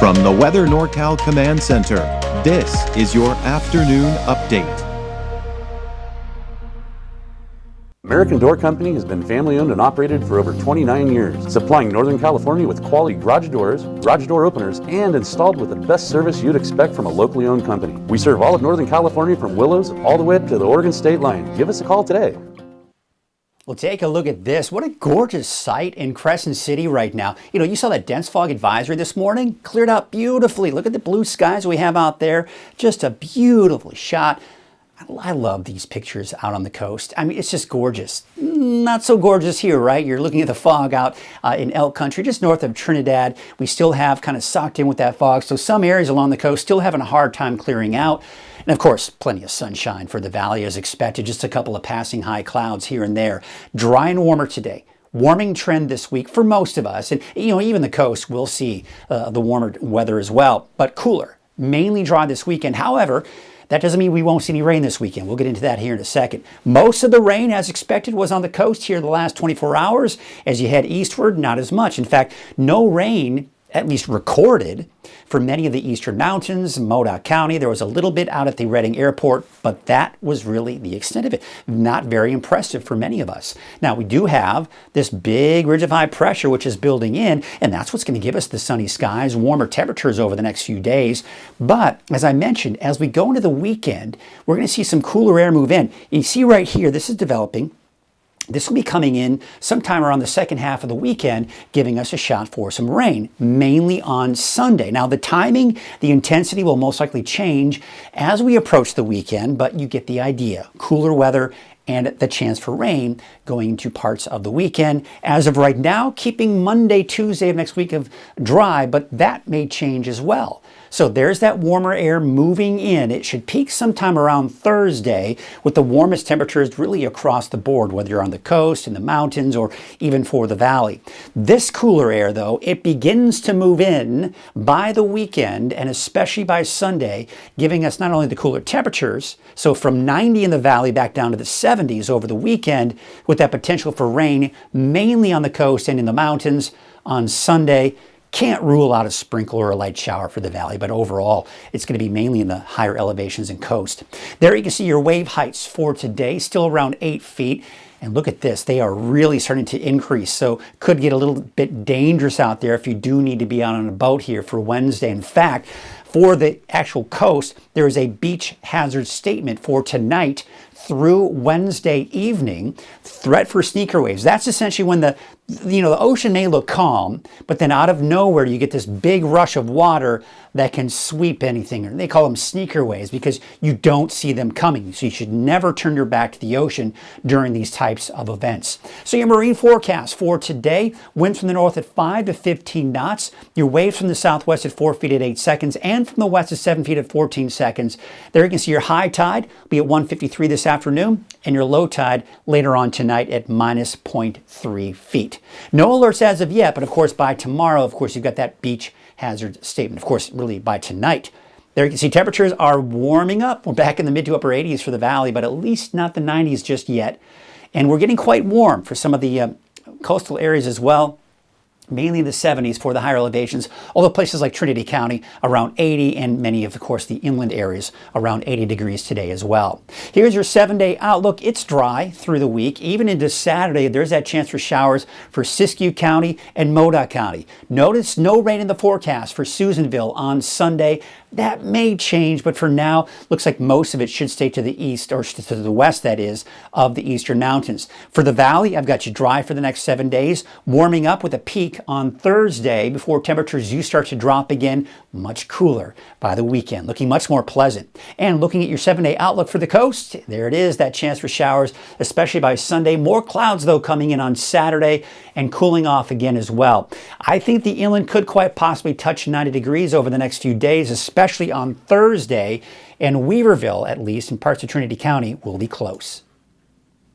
From the Weather NorCal Command Center, this is your afternoon update. American Door Company has been family-owned and operated for over 29 years, supplying Northern California with quality garage doors, garage door openers, and installed with the best service you'd expect from a locally owned company. We serve all of Northern California from Willows all the way up to the Oregon state line. Give us a call today. Well, take a look at this. What a gorgeous sight in Crescent City right now. You know, you saw that dense fog advisory this morning, cleared out beautifully. Look at the blue skies we have out there. Just a beautiful shot. I love these pictures out on the coast. I mean, it's just gorgeous. Not so gorgeous here, right? You're looking at the fog out in Elk Country, just north of Trinidad. We still have kind of socked in with that fog. So some areas along the coast still having a hard time clearing out. And of course, plenty of sunshine for the valley as expected. Just a couple of passing high clouds here and there. Dry and warmer today. Warming trend this week for most of us. And, you know, even the coast will see the warmer weather as well. But cooler. Mainly dry this weekend. However, that doesn't mean we won't see any rain this weekend. We'll get into that here in a second. Most of the rain, as expected, was on the coast here the last 24 hours. As you head eastward, not as much. In fact, no rain, at least recorded, for many of the eastern mountains, Modoc County. There was a little bit out at the Redding Airport, but that was really the extent of it. Not very impressive for many of us. Now, we do have this big ridge of high pressure, which is building in, and that's what's going to give us the sunny skies, warmer temperatures over the next few days. But, as I mentioned, as we go into the weekend, we're going to see some cooler air move in. You see right here, this is developing. This will be coming in sometime around the second half of the weekend, giving us a shot for some rain, mainly on Sunday. Now, the timing, the intensity will most likely change as we approach the weekend, but you get the idea. Cooler weather and the chance for rain going into parts of the weekend. As of right now, keeping Monday, Tuesday of next week of dry, but that may change as well. So there's that warmer air moving in. It should peak sometime around Thursday with the warmest temperatures really across the board, whether you're on the coast, in the mountains, or even for the valley. This cooler air, though, it begins to move in by the weekend and especially by Sunday, giving us not only the cooler temperatures, so from 90 in the valley back down to the 70s over the weekend, with that potential for rain mainly on the coast and in the mountains on Sunday. Can't rule out a sprinkle or a light shower for the valley, but overall, it's going to be mainly in the higher elevations and coast. There you can see your wave heights for today, still around 8 feet. And look at this, they are really starting to increase, so could get a little bit dangerous out there if you do need to be out on a boat here for Wednesday. In fact, for the actual coast, there is a beach hazard statement for tonight through Wednesday evening. Threat for sneaker waves. That's essentially when the ocean may look calm, but then out of nowhere you get this big rush of water that can sweep anything. They call them sneaker waves because you don't see them coming. So you should never turn your back to the ocean during these types of events. So your marine forecast for today, winds from the north at 5 to 15 knots, your waves from the southwest at 4 feet at 8 seconds, and from the west at 7 feet at 14 seconds. There you can see your high tide will be at 1:53 this afternoon, and your low tide later on tonight at minus 0.3 feet. No alerts as of yet, but of course by tomorrow, of course, you've got that beach hazard statement. Of course, really by tonight. There you can see temperatures are warming up. We're back in the mid to upper 80s for the valley, but at least not the 90s just yet. And we're getting quite warm for some of the coastal areas as well. Mainly in the 70s for the higher elevations, although places like Trinity County around 80 and many of course, the inland areas around 80 degrees today as well. Here's your 7-day outlook. It's dry through the week. Even into Saturday, there's that chance for showers for Siskiyou County and Modoc County. Notice no rain in the forecast for Susanville on Sunday. That may change, but for now, looks like most of it should stay to the east, or to the west, that is, of the eastern mountains. For the valley, I've got you dry for the next 7 days, warming up with a peak on Thursday before temperatures do start to drop again, much cooler by the weekend, looking much more pleasant. And looking at your 7-day outlook for the coast, there it is, that chance for showers, especially by Sunday. More clouds, though, coming in on Saturday and cooling off again as well. I think the inland could quite possibly touch 90 degrees over the next few days, especially on Thursday, and Weaverville, at least, in parts of Trinity County, will be close.